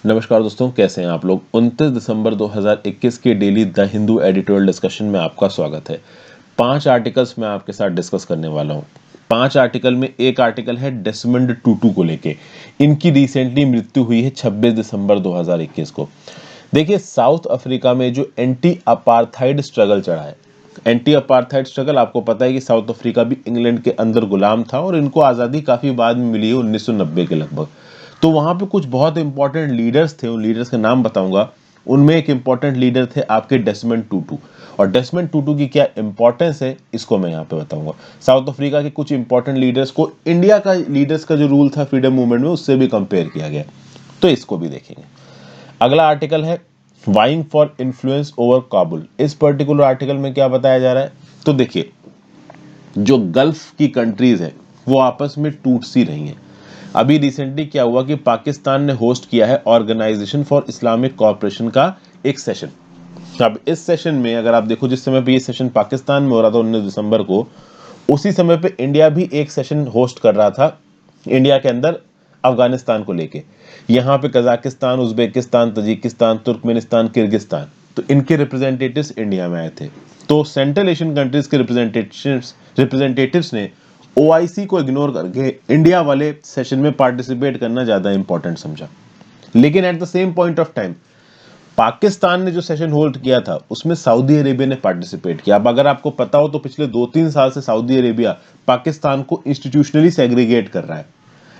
नमस्कार दोस्तों, कैसे हैं आप लोग। 29 दिसंबर 2021 के daily the Hindu editorial discussion में आपका स्वागत है। 5 आर्टिकल्स मैं आपके साथ डिस्कस करने वाला हूं। 5 आर्टिकल में एक आर्टिकल है डेसमंड टूटू को लेके। इनकी रिसेंटली मृत्यु हुई है 26 दिसंबर 2021 को। देखिए, साउथ अफ्रीका में जो एंटी अपार्थाइड स्ट्रगल चढ़ा है, एंटी अपार्थाइड स्ट्रगल, आपको पता है कि साउथ अफ्रीका भी इंग्लैंड के अंदर गुलाम था और इनको आज़ादी काफ़ी बाद में मिली है, 1990 के लगभग। तो वहां पे कुछ बहुत इंपॉर्टेंट लीडर्स थे, उन लीडर्स के नाम बताऊंगा। उनमें एक इंपॉर्टेंट लीडर थे आपके डेसमंड टूटू। और डेसमंड टूटू की क्या इंपॉर्टेंस है, इसको मैं यहाँ पे बताऊंगा। साउथ अफ्रीका के कुछ इंपॉर्टेंट लीडर्स को इंडिया का लीडर्स का जो रूल था फ्रीडम मूवमेंट में, उससे भी कंपेयर किया गया, तो इसको भी देखेंगे। अगला आर्टिकल है vying for influence over Kabul. इस पर्टिकुलर आर्टिकल में क्या बताया जा रहा है, तो देखिए, जो गल्फ की कंट्रीज है वो आपस में टूट सी रही हैं। अभी रिसेंटली क्या हुआ कि पाकिस्तान ने होस्ट किया है ऑर्गेनाइजेशन फॉर इस्लामिक कोऑपरेशन का एक सेशन। अब इस सेशन में अगर आप देखो, जिस समय पे ये सेशन पाकिस्तान में हो रहा था 19 दिसंबर को, उसी समय पे इंडिया भी एक सेशन होस्ट कर रहा था इंडिया के अंदर, अफगानिस्तान को लेके। यहाँ पे Kazakhstan, Uzbekistan, Tajikistan, Turkmenistan, Kyrgyzstan, तो इनके रिप्रेजेंटेटिव्स इंडिया में आए थे। तो सेंट्रल एशियन कंट्रीज के रिप्रेजेंटेटिव्स ने ओआईसी को इग्नोर करके इंडिया वाले सेशन में पार्टिसिपेट करना ज्यादा इंपॉर्टेंट समझा। लेकिन eight the same point of time Pakistan ने जो सेशन होल्ड किया था उसमें सऊदी अरेबिया ने पार्टिसिपेट किया। अब अगर आपको पता हो तो पिछले 2-3 साल से सऊदी अरेबिया पाकिस्तान को इंस्टीट्यूशनली सेग्रीगेट कर रहा है।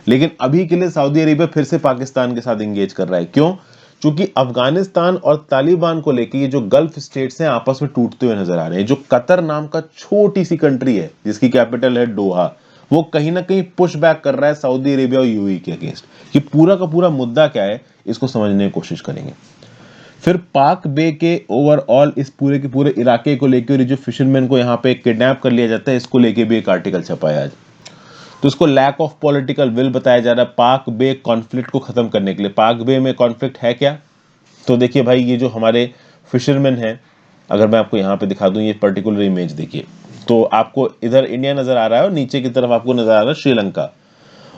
लेकिन अभी के लिए सऊदी अरेबिया फिर से पाकिस्तान के साथ इंगेज कर रहा है। क्यों? क्योंकि अफगानिस्तान और तालिबान को लेकर ये जो गल्फ स्टेट्स हैं आपस में टूटते हुए नजर आ रहे हैं। जो कतर नाम का छोटी सी कंट्री है जिसकी कैपिटल है डोहा, वो कहीं ना कहीं पुश बैक कर रहा है सऊदी अरेबिया और यूएई के अगेंस्ट। कि पूरा का पूरा मुद्दा क्या है, इसको समझने की कोशिश करेंगे। फिर पाक बे के ओवरऑल इस पूरे के पूरे इलाके को लेकर, जो फिशरमैन को यहाँ पे किडनैप कर लिया जाता है, इसको लेके भी एक आर्टिकल छपा है आज। तो इसको लैक ऑफ पॉलिटिकल विल बताया जा रहा है पाक बे कॉन्फ्लिक्ट को खत्म करने के लिए। पाक बे में कॉन्फ्लिक्ट है क्या? तो देखिए भाई, ये जो हमारे फिशरमैन हैं, अगर मैं आपको यहाँ पे दिखा दूं ये पर्टिकुलर इमेज देखिए, तो आपको इधर इंडिया नजर आ रहा है और नीचे की तरफ आपको नजर आ रहा है श्रीलंका,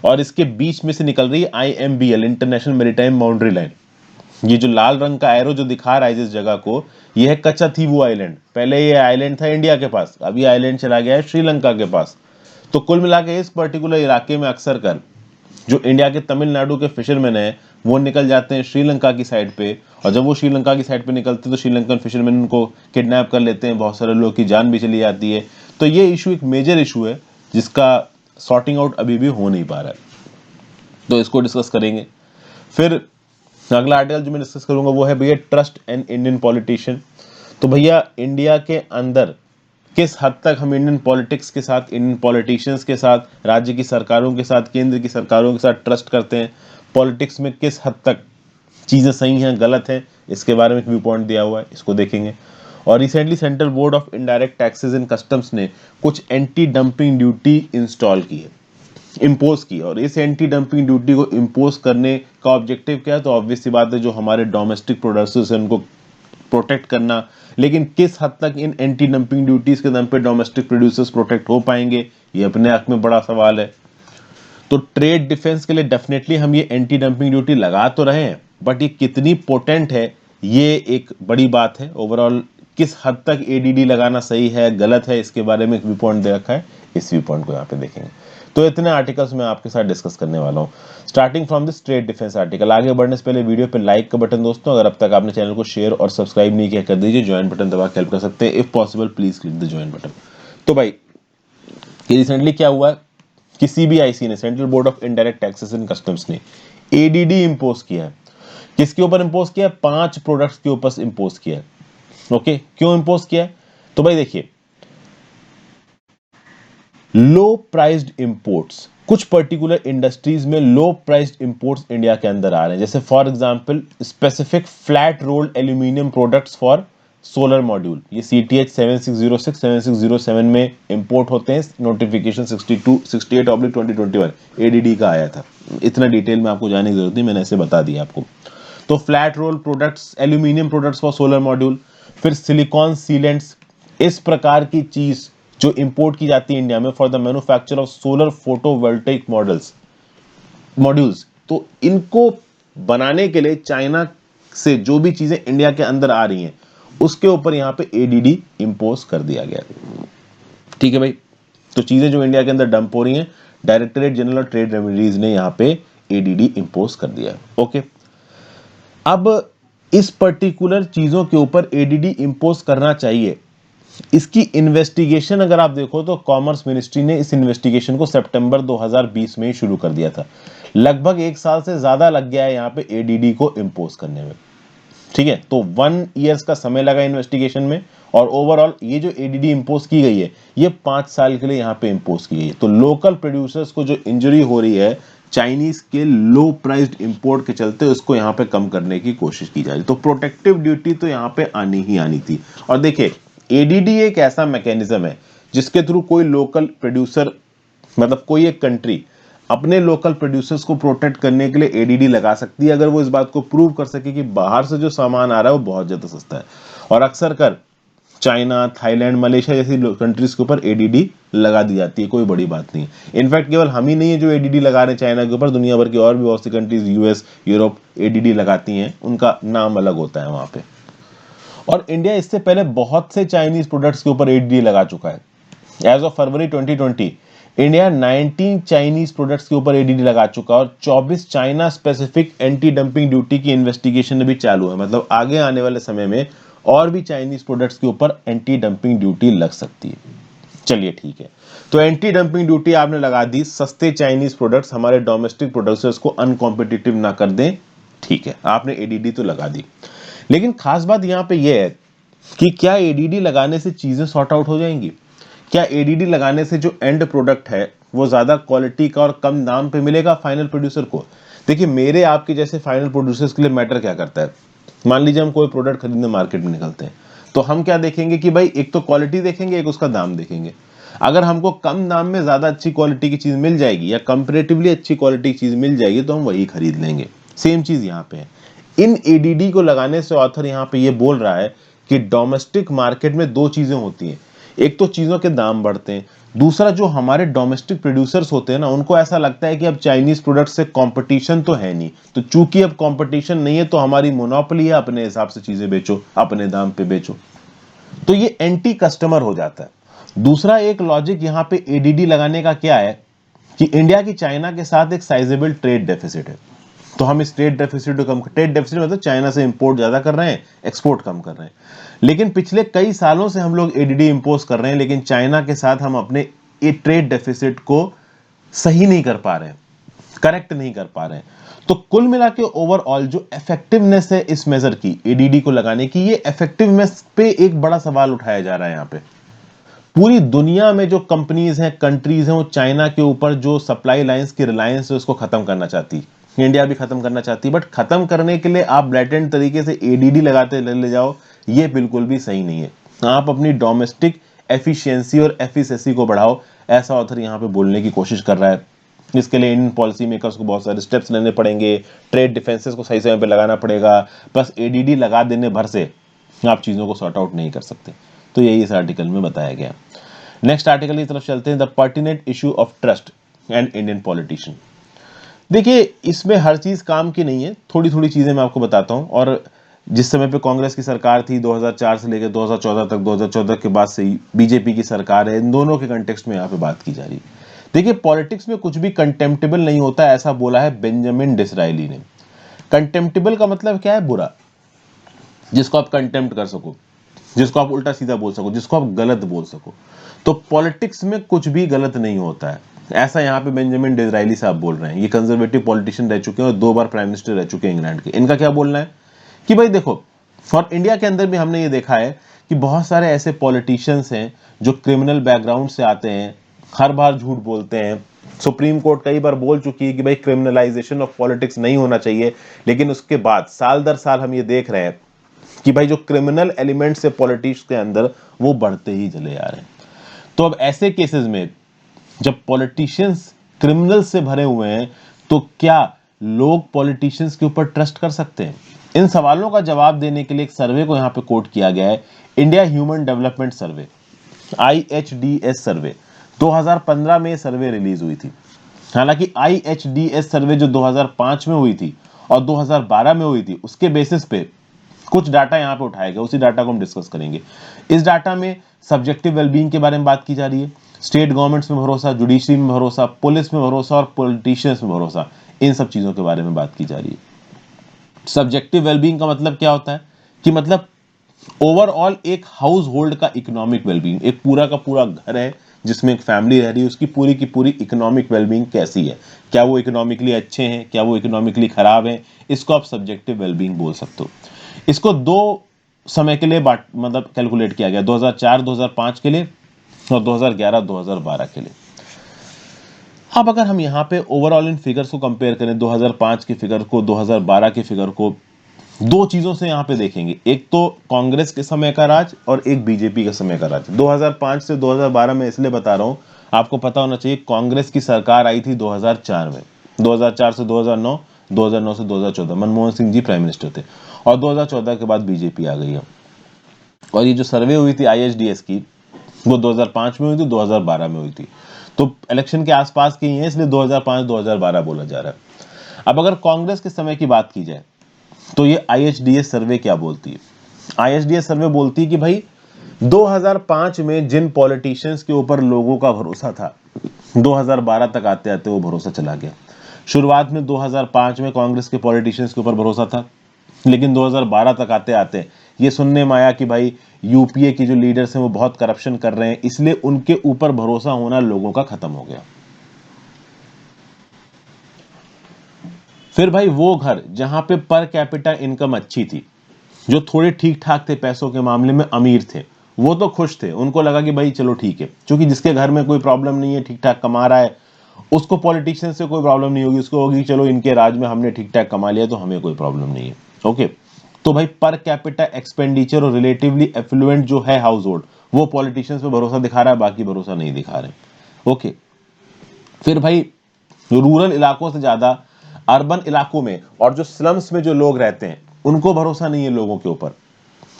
और इसके बीच में से निकल रही है IMBL, international maritime boundary line. ये जो लाल रंग का एरो जो दिखा रहा है जिस जगह को, ये है कच्चाथीवू आइलैंड। पहले ये आइलैंड था इंडिया के पास, अभी आइलैंड चला गया है श्रीलंका के पास। तो कुल मिला के इस पर्टिकुलर इलाके में अक्सर कर जो इंडिया के तमिलनाडु के फिशरमैन हैं वो निकल जाते हैं श्रीलंका की साइड पे। और जब वो श्रीलंका की साइड पे निकलते हैं तो श्रीलंकन फिशरमैन उनको किडनैप कर लेते हैं, बहुत सारे लोगों की जान भी चली जाती है। तो ये इशू एक मेजर इशू है जिसका सॉर्टिंग आउट अभी भी हो नहीं पा रहा है, तो इसको डिस्कस करेंगे। फिर अगला आर्टिकल जो मैं डिस्कस करूंगा वो है भैया ट्रस्ट एंड इंडियन पॉलिटिशियन। तो भैया इंडिया के अंदर किस हद तक हम इंडियन पॉलिटिक्स के साथ, इंडियन पॉलिटिशियंस के साथ, राज्य की सरकारों के साथ, केंद्र की सरकारों के साथ ट्रस्ट करते हैं, पॉलिटिक्स में किस हद तक चीज़ें सही हैं गलत हैं, इसके बारे में एक व्यू पॉइंट दिया हुआ है, इसको देखेंगे। और recently central board of indirect taxes and customs ने कुछ एंटी डंपिंग ड्यूटी इंस्टॉल की है, इम्पोज की। और इस एंटी डंपिंग ड्यूटी को इम्पोज करने का ऑब्जेक्टिव क्या है, तो ऑब्वियस सी बात है जो हमारे डोमेस्टिक प्रोड्यूसर्स हैं उनको प्रोटेक्ट करना। लेकिन किस हद तक इन एंटी डंपिंग ड्यूटीज के दम पे डोमेस्टिक प्रोड्यूसर्स प्रोटेक्ट हो पाएंगे, ये अपने आप में बड़ा सवाल है। तो ट्रेड डिफेंस के लिए डेफिनेटली हम ये एंटी डंपिंग ड्यूटी लगा तो रहे हैं, बट ये कितनी पोटेंट है ये एक बड़ी बात है। ओवरऑल किस हद तक एडीडी लगाना सही है गलत है, इसके बारे में एक व्यू पॉइंट दे रखा है, इस व्यू पॉइंट को यहाँ पे देखेंगे। तो इतने आर्टिकल्स मैं आपके साथ डिस्कस करने वाला हूँ, starting from this trade defence article. आगे बढ़ने से पहले वीडियो पे लाइक का बटन दोस्तों, अगर अब तक आपने चैनल को शेयर और सब्सक्राइब नहीं किया कर दीजिए, ज्वाइन बटन दबा के हेल्प कर सकते हैं, if possible please click the join button. तो भाई ये रिसेंटली क्या हुआ कि सीबीआईसी ने, central board of indirect taxes and customs ने एडीडी इंपोज किया है। किसके ऊपर इंपोज किया है? 5 प्रोडक्ट्स के ऊपर इंपोज किया है। ओके, क्यों इंपोज किया है? तो भाई देखिए, लो प्राइस्ड इंपोर्ट्स, कुछ पर्टिकुलर इंडस्ट्रीज में लो प्राइस्ड इंपोर्ट्स इंडिया के अंदर आ रहे हैं। जैसे for example specific flat rolled aluminium products for solar module, ये CTH 7606 7607 में इंपोर्ट होते हैं। नोटिफिकेशन 68/2021 एडीडी का आया था। इतना डिटेल में आपको जाने की जरूरत नहीं, मैंने ऐसे बता दिया आपको। तो flat roll products, aluminium products for solar module, फिर सिलिकॉन सीलेंट्स, इस प्रकार की चीज जो इंपोर्ट की जाती है इंडिया में for the manufacture of solar photovoltaic modules. तो इनको बनाने के लिए चाइना से जो भी चीजें इंडिया के अंदर आ रही हैं उसके ऊपर यहाँ पे एडीडी इंपोज कर दिया गया। ठीक है भाई, तो चीजें जो इंडिया के अंदर डंप हो रही हैं, directorate general of trade remedies ने यहाँ पे एडीडी इंपोज कर दिया। ओके, अब इस पर्टिकुलर चीजों के ऊपर एडीडी इंपोज करना चाहिए, इसकी इन्वेस्टिगेशन अगर आप देखो तो कॉमर्स मिनिस्ट्री ने इस इन्वेस्टिगेशन को सितंबर 2020 में ही शुरू कर दिया था। लगभग 1 साल से ज्यादा लग गया है यहाँ पे एडीडी को इंपोज करने में। ठीक है, तो 1 ईयर्स का समय लगा इन्वेस्टिगेशन में, और ओवरऑल ये जो एडीडी इंपोज की गई है ये 5 साल के लिए यहाँ पे इंपोज की गई है। तो लोकल प्रोड्यूसर्स को जो इंजरी हो रही है चाइनीज के लो प्राइस्ड इंपोर्ट के चलते, उसको यहाँ पे कम करने की कोशिश की जा रही। तो प्रोटेक्टिव ड्यूटी तो यहाँ पे आनी ही आनी थी। और देखिए, एडीडी एक ऐसा मैकेनिज्म है जिसके थ्रू कोई लोकल प्रोड्यूसर, मतलब कोई एक कंट्री अपने लोकल प्रोड्यूसर्स को प्रोटेक्ट करने के लिए एडीडी लगा सकती है, अगर वो इस बात को प्रूव कर सके कि बाहर से जो सामान आ रहा है वो बहुत ज्यादा सस्ता है। और अक्सर कर चाइना, थाईलैंड, मलेशिया जैसी कंट्रीज के ऊपर एडीडी लगा दी जाती है, कोई बड़ी बात नहीं है। इनफैक्ट केवल हम ही नहीं है जो एडीडी लगा रहे हैं चाइना के ऊपर, दुनिया भर की और भी बहुत सी कंट्रीज, यूएस, यूरोप एडीडी लगाती हैं, उनका नाम अलग होता है वहां पे। और इंडिया इससे पहले बहुत से चाइनीज प्रोडक्ट्स के ऊपर एडीडी लगा चुका है। एज ऑफ फरवरी 2020 इंडिया 19 चाइनीज प्रोडक्ट्स के ऊपर एडीडी लगा चुका है, और 24 China specific anti dumping duty की इन्वेस्टिगेशन भी चालू है। मतलब आगे आने वाले समय में और भी चाइनीज प्रोडक्ट्स के ऊपर एंटी डंपिंग ड्यूटी लग सकती है। चलिए ठीक है, तो एंटी डंपिंग ड्यूटी आपने लगा दी, सस्ते चाइनीज प्रोडक्ट्स हमारे डोमेस्टिक प्रोड्यूसर्स को अनकॉम्पिटिटिव ना कर दें, ठीक है, आपने एडीडी तो लगा दी। लेकिन खास बात यहां पे यह है कि क्या एडीडी लगाने से चीजें सॉर्ट आउट हो जाएंगी? क्या एडीडी लगाने से जो एंड प्रोडक्ट है वो ज्यादा क्वालिटी का और कम दाम पे मिलेगा फाइनल प्रोड्यूसर को? देखिए, मेरे आपके जैसे फाइनल प्रोड्यूसर्स के लिए मैटर क्या करता है, मान लीजिए हम कोई प्रोडक्ट खरीदने मार्केट में निकलते हैं, तो हम क्या देखेंगे कि भाई एक तो क्वालिटी देखेंगे, एक उसका दाम देखेंगे। अगर हमको कम दाम में ज्यादा अच्छी क्वालिटी की चीज मिल जाएगी या कंपैरेटिवली अच्छी क्वालिटी की चीज मिल जाएगी तो हम वही खरीद लेंगे। सेम चीज यहाँ पे है। इन एडीडी को लगाने से ऑथर यहाँ पे ये बोल रहा है कि डोमेस्टिक मार्केट में दो चीजें होती हैं, एक तो चीजों के दाम बढ़ते हैं, दूसरा जो हमारे डोमेस्टिक प्रोड्यूसर्स होते हैं ना, उनको ऐसा लगता है कि अब चाइनीज प्रोडक्ट से कंपटीशन तो है नहीं, तो चूंकि अब कंपटीशन नहीं है तो हमारी मोनोपोली है, अपने हिसाब से चीजें बेचो, अपने दाम पे बेचो, तो ये एंटी कस्टमर हो जाता है। दूसरा एक लॉजिक यहाँ पे एडीडी लगाने का क्या है कि इंडिया की चाइना के साथ एक साइजेबल ट्रेड डेफिसिट है, तो हम इस ट्रेड डेफिसिट को कम, ट्रेड डेफिसिट मतलब चाइना से इंपोर्ट ज्यादा कर रहे हैं, एक्सपोर्ट कम कर रहे हैं। लेकिन पिछले कई सालों से हम लोग एडीडी इंपोज कर रहे हैं, लेकिन चाइना के साथ हम अपने ये ट्रेड डेफिसिट को सही नहीं कर पा रहे हैं, करेक्ट नहीं कर पा रहे हैं। तो कुल मिला के ओवरऑल जो इफेक्टिवनेस है इस मेजर की, एडीडी को लगाने की, ये इफेक्टिवनेस पे एक बड़ा सवाल उठाया जा रहा है यहाँ पे। पूरी दुनिया में जो कंपनीज हैं, कंट्रीज हैं, वो चाइना के ऊपर जो सप्लाई लाइंस की रिलायंस है उसको खत्म करना चाहती है, इंडिया भी खत्म करना चाहती है। बट खत्म करने के लिए आप ब्लैटेंट तरीके से एडीडी लगाते ले जाओ, ये बिल्कुल भी सही नहीं है। आप अपनी डोमेस्टिक एफिशिएंसी और एफिशिएंसी को बढ़ाओ, ऐसा ऑथर यहाँ पे बोलने की कोशिश कर रहा है। इसके लिए इन पॉलिसी मेकर्स को बहुत सारे स्टेप्स लेने पड़ेंगे, ट्रेड डिफेंसेस को सही समय पे लगाना पड़ेगा। बस एडीडी लगा देने भर से आप चीजों को सॉर्ट आउट नहीं कर सकते। तो यही इस आर्टिकल में बताया गया। नेक्स्ट आर्टिकल की तरफ चलते हैं, the pertinent issue of trust and Indian politician. देखिए, इसमें हर चीज काम की नहीं है, थोड़ी थोड़ी चीजें मैं आपको बताता हूं। और जिस समय पे कांग्रेस की सरकार थी 2004 से लेकर 2014 तक, 2014 के बाद से बीजेपी की सरकार है, इन दोनों के कंटेक्स्ट में यहाँ पे बात की जा रही है। देखिए, पॉलिटिक्स में कुछ भी कंटेम्प्टेबल नहीं होता, ऐसा बोला है बेंजामिन डिसरायली ने। कंटेम्प्टेबल का मतलब क्या है? बुरा, जिसको आप कंटेम्प्ट कर सको, जिसको आप उल्टा सीधा बोल सको, जिसको आप गलत बोल सको। तो पॉलिटिक्स में कुछ भी गलत नहीं होता है, ऐसा यहाँ पे बेंजामिन डिसरायली साहब बोल रहे हैं। ये कंजर्वेटिव पॉलिटिशियन रह चुके हैं और 2 बार प्राइम मिनिस्टर रह चुके हैं इंग्लैंड के। इनका क्या बोलना है कि भाई देखो, और इंडिया के अंदर भी हमने ये देखा है कि बहुत सारे ऐसे पॉलिटिशियंस हैं जो क्रिमिनल बैकग्राउंड से आते हैं, हर बार झूठ बोलते हैं। सुप्रीम कोर्ट कई बार बोल चुकी है कि भाई क्रिमिनलाइजेशन ऑफ पॉलिटिक्स नहीं होना चाहिए, लेकिन उसके बाद साल दर साल हम ये देख रहे हैं कि भाई जो क्रिमिनल एलिमेंट्स है पॉलिटिक्स के अंदर वो बढ़ते ही चले आ रहे हैं। तो अब ऐसे केसेस में जब पॉलिटिशियंस क्रिमिनल से भरे हुए हैं, तो क्या लोग पॉलिटिशियंस के ऊपर ट्रस्ट कर सकते हैं? इन सवालों का जवाब देने के लिए एक सर्वे को यहां पे कोट किया गया है, इंडिया ह्यूमन डेवलपमेंट सर्वे, IHDS सर्वे। 2015 में सर्वे रिलीज हुई थी। हालांकि IHDS सर्वे जो 2005 में हुई थी और 2012 में हुई थी, उसके बेसिस पे कुछ डाटा यहाँ पे उठाया गया, उसी डाटा को हम डिस्कस करेंगे। इस डाटा में सब्जेक्टिव वेलबींग के बारे में बात की जा रही है, स्टेट गवर्नमेंट्स में भरोसा, जुडिशरी में भरोसा, पुलिस में भरोसा और पॉलिटिशियंस में भरोसा, इन सब चीजों के बारे में बात की जा रही है। सब्जेक्टिव वेलबींग का मतलब क्या होता है कि मतलब ओवरऑल एक हाउस होल्ड का इकोनॉमिक वेलबींग, एक पूरा का पूरा घर है जिसमें एक फैमिली रह रही है, उसकी पूरी की पूरी इकोनॉमिक वेलबींग कैसी है, क्या वो इकोनॉमिकली अच्छे हैं, क्या वो इकोनॉमिकली खराब हैं, इसको आप सब्जेक्टिव वेलबींग बोल सकते हो। इसको दो समय के लिए मतलब कैलकुलेट किया गया, 2004-2005 के लिए और 2011-2012 के लिए। अब अगर हम यहाँ पे ओवरऑल इन फिगर्स को कंपेयर करें, 2005 की फिगर को 2012 की फिगर को, दो चीजों से यहाँ पे देखेंगे, एक तो कांग्रेस के समय का राज और एक बीजेपी के समय का राज। 2005 से 2012 में इसलिए बता रहा हूँ, आपको पता होना चाहिए कांग्रेस की सरकार आई थी 2004 में, 2004 से 2009, 2009 से 2014 मनमोहन सिंह जी प्राइम मिनिस्टर थे, और 2014 के बाद बीजेपी आ गई है। और ये जो सर्वे हुई थी ISDS की, वो 2005 में हुई थी, 2012 में हुई थी, तो इलेक्शन के आसपास की है, इसलिए 2005-2012 बोला जा रहा है। अब अगर कांग्रेस के समय की बात की जाए तो ये ISDS सर्वे क्या बोलती है? ISDS सर्वे बोलती है कि भाई 2005 में जिन पॉलिटिशियंस के ऊपर लोगों का भरोसा था, 2012 तक आते आते वो भरोसा चला गया। शुरुआत में 2005 में कांग्रेस के पॉलिटिशियंस के ऊपर भरोसा था, लेकिन 2012 तक आते आते ये सुनने में आया कि भाई यूपीए की जो लीडर्स हैं वो बहुत करप्शन कर रहे हैं, इसलिए उनके ऊपर भरोसा होना लोगों का खत्म हो गया। फिर भाई वो घर जहां पे पर कैपिटा इनकम अच्छी थी, जो थोड़े ठीक ठाक थे, पैसों के मामले में अमीर थे, वो तो खुश थे, उनको लगा कि भाई चलो ठीक है, क्योंकि जिसके घर में कोई प्रॉब्लम नहीं है, ठीक ठाक कमा रहा है, उसको पॉलिटिशियन से कोई प्रॉब्लम नहीं होगी, उसको होगी चलो इनके राज में हमने ठीक ठाक कमा लिया तो हमें कोई प्रॉब्लम नहीं है। ओके, तो भाई पर कैपिटा एक्सपेंडिचर और रिलेटिवली एफ्लुएंट जो है हाउस होल्ड, वो पॉलिटिशियंस पे भरोसा दिखा रहा है, बाकी भरोसा नहीं दिखा रहे। ओके, फिर भाई रूरल इलाकों से ज्यादा अर्बन इलाकों में और जो स्लम्स में जो लोग रहते हैं उनको भरोसा नहीं है लोगों के ऊपर।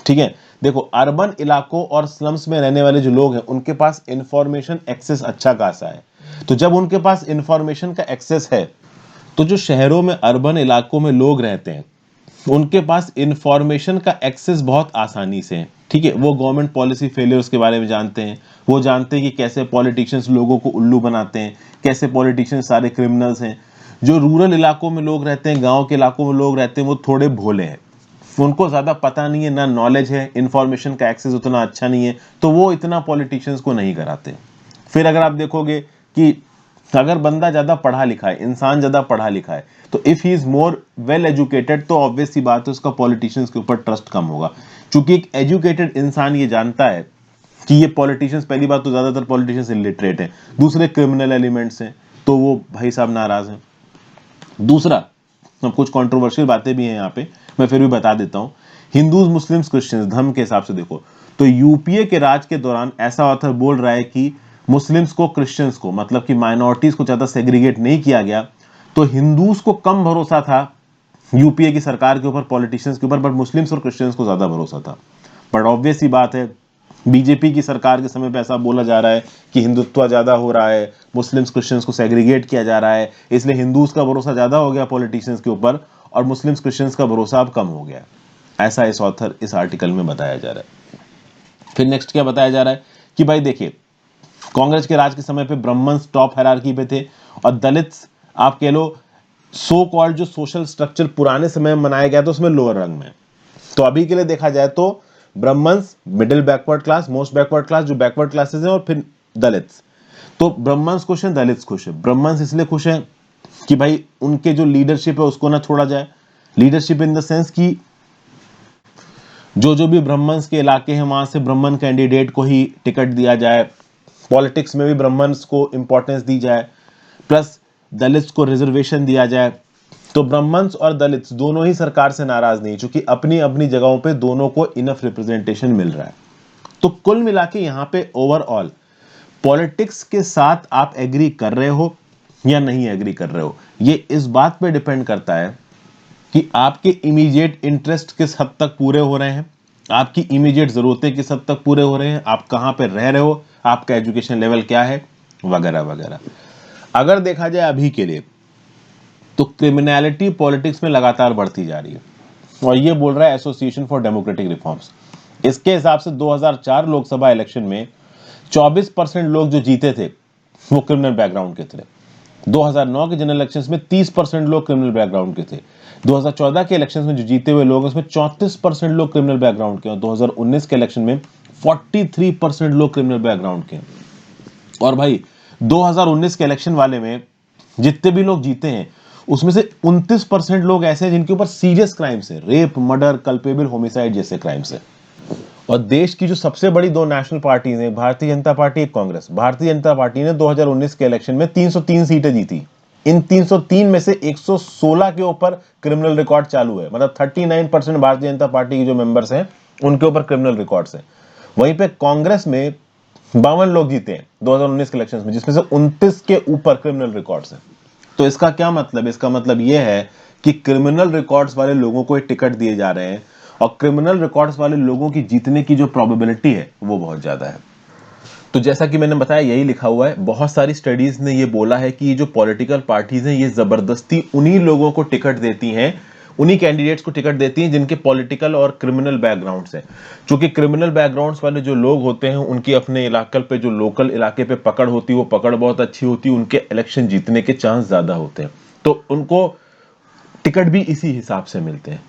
ठीक है, देखो अर्बन इलाकों और स्लम्स में रहने वाले जो लोग हैं उनके पास इंफॉर्मेशन एक्सेस अच्छा खासा है, तो जब उनके पास इंफॉर्मेशन का एक्सेस है तो जो शहरों में अर्बन इलाकों में लोग रहते हैं उनके पास इंफॉर्मेशन का एक्सेस बहुत आसानी से है। ठीक है, वो गवर्नमेंट पॉलिसी फेलियर्स के बारे में जानते हैं, वो जानते हैं कि कैसे पॉलिटिशियंस लोगों को उल्लू बनाते हैं, कैसे पॉलिटिशियंस सारे क्रिमिनल्स हैं। जो रूरल इलाकों में लोग रहते हैं, गांव के इलाकों में लोग रहते हैं, वो थोड़े भोले हैं, उनको ज्यादा पता नहीं है, ना नॉलेज है, इंफॉर्मेशन का एक्सेस उतना अच्छा नहीं है, तो वो इतना पॉलिटिशियंस को नहीं कराते। फिर अगर आप देखोगे कि अगर बंदा ज्यादा पढ़ा लिखा है, इंसान ज्यादा पढ़ा लिखा है, तो if he is more well educated, तो ऑब्वियस सी बात है उसका पॉलिटिशियंस के ऊपर ट्रस्ट कम होगा, क्योंकि एक एजुकेटेड इंसान ये जानता है कि ये पॉलिटिशियंस, पहली बात तो ज्यादातर पॉलिटिशियंस इलिटरेट हैं, दूसरे क्रिमिनल एलिमेंट्स हैं, तो वो भाई साहब नाराज हैं। दूसरा, अब कुछ कंट्रोवर्शियल बातें भी हैं यहाँ पे, मैं फिर भी बता देता हूँ। हिंदूज, मुस्लिम्स, क्रिश्चियंस धर्म के हिसाब से देखो तो यूपीए के राज के दौरान ऐसा ऑथर बोल रहा है कि मुस्लिम्स को, क्रिश्चियंस को, मतलब कि माइनॉरिटीज को ज्यादा सेग्रीगेट नहीं किया गया, तो हिंदूज को कम भरोसा था यूपीए की सरकार के ऊपर, पॉलिटिशियंस के ऊपर, बट मुस्लिम्स और क्रिश्चियंस को ज्यादा भरोसा था। बट ऑब्वियस सी बात है, बीजेपी की सरकार के समय पे ऐसा बोला जा रहा है कि हिंदुत्व ज्यादा हो रहा है, मुस्लिम्स क्रिश्चियंस को सेग्रीगेट किया जा रहा है, इसलिए हिंदूज का भरोसा ज्यादा हो गया पॉलिटिशियंस के ऊपर और मुस्लिम्स क्रिश्चियंस का भरोसा अब कम हो गया। ऐसा इस ऑथर इस आर्टिकल में बताया जा रहा है। फिर नेक्स्ट क्या बताया जा रहा है कि भाई देखिए, कांग्रेस के राज के समय पे ब्राह्मण्स टॉप हायरार्की पे थे और दलित्स, आप कह लो सो कॉल्ड जो सोशल स्ट्रक्चर पुराने समय में बनाया गया था उसमें लोअर रंग में। तो अभी के लिए देखा जाए तो Brahmins middle backward class, most backward class, जो बैकवर्ड क्लासेस हैं, और फिर दलित्स। तो ब्राह्मण्स खुश हैं, दलित्स खुश हैं। ब्राह्मण्स इसलिए खुश हैं कि भाई उनके जो लीडरशिप है उसको ना छोड़ा जाए, लीडरशिप इन द सेंस कि जो जो भी ब्राह्मण्स के इलाके हैं वहां से ब्राह्मण कैंडिडेट को ही टिकट दिया जाए, पॉलिटिक्स में भी ब्राह्मण्स को इंपॉर्टेंस दी जाए, प्लस दलित्स को रिजर्वेशन दिया जाए। तो ब्राह्मण्स और दलित्स दोनों ही सरकार से नाराज नहीं, क्योंकि अपनी अपनी जगहों पे दोनों को इनफ रिप्रेजेंटेशन मिल रहा है। तो कुल मिला के यहाँ पे ओवरऑल पॉलिटिक्स के साथ आप एग्री कर रहे हो या नहीं एग्री कर रहे हो, ये इस बात पे डिपेंड करता है कि आपके इमीडिएट इंटरेस्ट किस हद तक पूरे हो रहे हैं, आपकी इमीडिएट जरूरतें किस हद तक पूरे हो रहे हैं, आप कहाँ पे रह रहे हो, आपका एजुकेशन लेवल क्या है, वगैरह वगैरह। अगर देखा जाए अभी के लिए तो क्रिमिनलिटी पॉलिटिक्स में लगातार बढ़ती जा रही है, और ये बोल रहा है एसोसिएशन फॉर डेमोक्रेटिक रिफॉर्म्स। इसके हिसाब से 2004 लोकसभा इलेक्शन में 24% लोग जो जीते थे वो क्रिमिनल बैकग्राउंड के थे। 2009 के जनरल इलेक्शंस में 30% लोग क्रिमिनल बैकग्राउंड के थे। 2014 के इलेक्शंस में जो जीते हुए लोग उसमें 34% लोग क्रिमिनल बैकग्राउंड के, और 2019 के इलेक्शन में 43% लोग क्रिमिनल बैकग्राउंड के। और भाई 2019 के इलेक्शन वाले में जितने भी लोग जीते हैं उसमें से 29% लोग ऐसे हैं जिनके ऊपर सीरियस क्राइम्स है, रेप, मर्डर, कल्पेबल, होमिसाइड जैसे क्राइम्स है। और देश की जो सबसे बड़ी दो नेशनल पार्टीज हैं, भारतीय जनता पार्टी, एक कांग्रेस, भारतीय जनता पार्टी ने 2019 के इलेक्शन में 303 सीटें जीती। इन 303 में से 116 के ऊपर क्रिमिनल रिकॉर्ड चालू है, मतलब 39% भारतीय जनता पार्टी के जो मेंबर्स हैं उनके ऊपर क्रिमिनल रिकॉर्ड्स हैं। वहीं पे कांग्रेस में 52 लोग जीते हैं 2019 के इलेक्शंस में, जिसमें से 29 के ऊपर क्रिमिनल रिकॉर्ड्स हैं। तो इसका क्या मतलब है? इसका मतलब यह है कि क्रिमिनल रिकॉर्ड्स वाले लोगों को टिकट दिए जा रहे हैं, और क्रिमिनल रिकॉर्ड्स वाले लोगों की जीतने की जो प्रोबेबिलिटी है वो बहुत ज्यादा है। तो जैसा कि मैंने बताया, यही लिखा हुआ है, बहुत सारी स्टडीज ने ये बोला है कि ये जो पॉलिटिकल पार्टीज हैं ये जबरदस्ती उन्हीं लोगों को टिकट देती हैं, उन्हीं कैंडिडेट्स को टिकट देती हैं जिनके पॉलिटिकल और क्रिमिनल बैकग्राउंड्स हैं। क्योंकि क्रिमिनल बैकग्राउंड्स वाले जो लोग होते हैं उनकी अपने इलाके पे, जो लोकल इलाके पे पकड़ होती है, वो पकड़ बहुत अच्छी होती है, उनके इलेक्शन जीतने के चांस ज्यादा होते हैं, तो उनको टिकट भी इसी हिसाब से मिलते हैं।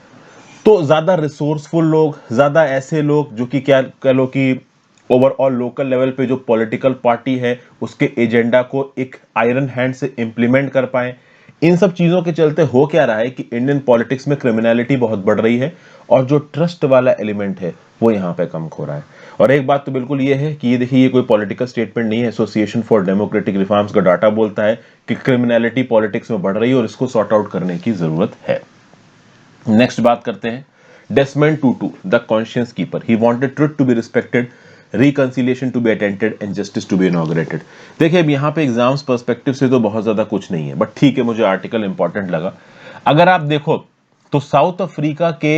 तो ज्यादा रिसोर्सफुल लोग, ज्यादा ऐसे लोग जो कि क्या कह लो कि ओवरऑल लोकल लेवल पे जो पॉलिटिकल पार्टी है उसके एजेंडा को एक आयरन हैंड से इंप्लीमेंट कर पाए, इन सब चीजों के चलते हो क्या रहा है कि इंडियन पॉलिटिक्स में क्रिमिनलिटी बहुत बढ़ रही है, और जो ट्रस्ट वाला एलिमेंट है वो यहाँ पे कम हो रहा है। और एक बात तो बिल्कुल ये है कि ये देखिए, ये कोई पॉलिटिकल स्टेटमेंट नहीं है, एसोसिएशन फॉर डेमोक्रेटिक रिफॉर्म्स का डाटा बोलता है कि क्रिमिनलिटी पॉलिटिक्स में बढ़ रही है और इसको सॉर्ट आउट करने की जरूरत है। नेक्स्ट बात करते हैं Desmond Tutu, the conscience keeper. He wanted truth to be respected, reconciliation to be attended and justice to be inaugurated. देखिए, अब यहाँ पे एग्जाम्स पर्सपेक्टिव से तो बहुत ज्यादा कुछ नहीं है, बट ठीक है, मुझे आर्टिकल इंपॉर्टेंट लगा। अगर आप देखो तो साउथ अफ्रीका के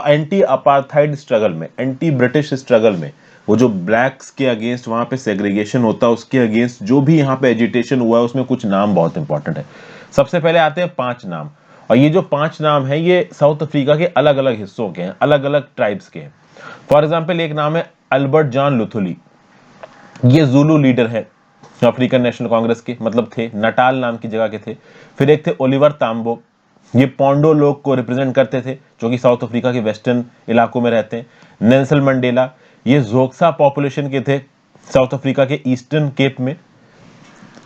एंटी अपार्थाइड स्ट्रगल में, एंटी ब्रिटिश स्ट्रगल में, वो जो ब्लैक्स के अगेंस्ट वहां पे सेग्रीगेशन होता है उसके अगेंस्ट जो भी यहाँ पे एजिटेशन हुआ है उसमें कुछ नाम बहुत इंपॉर्टेंट है। सबसे पहले आते हैं 5 नाम, और ये जो 5 नाम है ये साउथ अफ्रीका के अलग अलग हिस्सों के हैं, अलग अलग ट्राइब्स के हैं। फॉर एग्जाम्पल एक नाम है अल्बर्ट जॉन लुथुली, ये जुलू लीडर है अफ्रीकन नेशनल कांग्रेस के, मतलब थे, नटाल नाम की जगह के थे। फिर एक थे ओलिवर तांबो, ये पोंडो लोग को रिप्रेजेंट करते थे जो कि साउथ अफ्रीका के वेस्टर्न इलाकों में रहते हैं। नेल्सन मंडेला, ये जोक्सा पॉपुलेशन के थे साउथ अफ्रीका के ईस्टर्न केप में।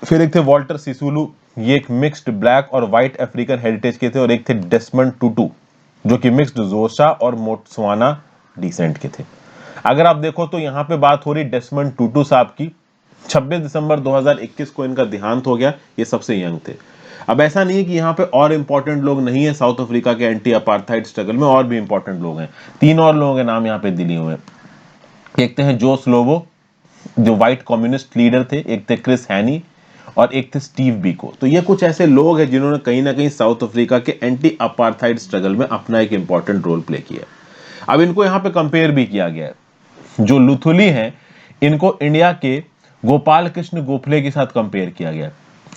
फिर एक थे वॉल्टर सिसुलू, ये एक मिक्स्ड ब्लैक और व्हाइट अफ्रीकन हेरिटेज के थे। और एक थे डेस्मंड टूटू जो कि मिक्स्ड जोशा और मोट्सवाना डिसेंट के थे। अगर आप देखो तो यहाँ पे बात हो रही डेस्मंड टूटू साहब की। 26 दिसंबर 2021 को इनका देहांत हो गया, ये सबसे यंग थे। अब ऐसा नहीं है कि यहाँ पे और इंपॉर्टेंट लोग नहीं है, साउथ अफ्रीका के एंटी अपार्थाइड स्ट्रगल में और भी इंपॉर्टेंट लोग हैं। 3 और लोगों के नाम यहाँ पे दिए हुए हैं। एक थे जो स्लोवो जो व्हाइट कम्युनिस्ट लीडर थे, एक थे क्रिस हैनी, और एक थे स्टीव बीको। तो ये कुछ ऐसे लोग हैं जिन्होंने कहीं ना कहीं साउथ अफ्रीका के एंटी अपार्थाइड स्ट्रगल में अपना एक इंपॉर्टेंट रोल प्ले किया। अब इनको यहाँ पे कंपेयर भी किया गया है। जो लुथुली हैं इनको इंडिया के गोपाल कृष्ण गोखले के साथ कंपेयर किया गया।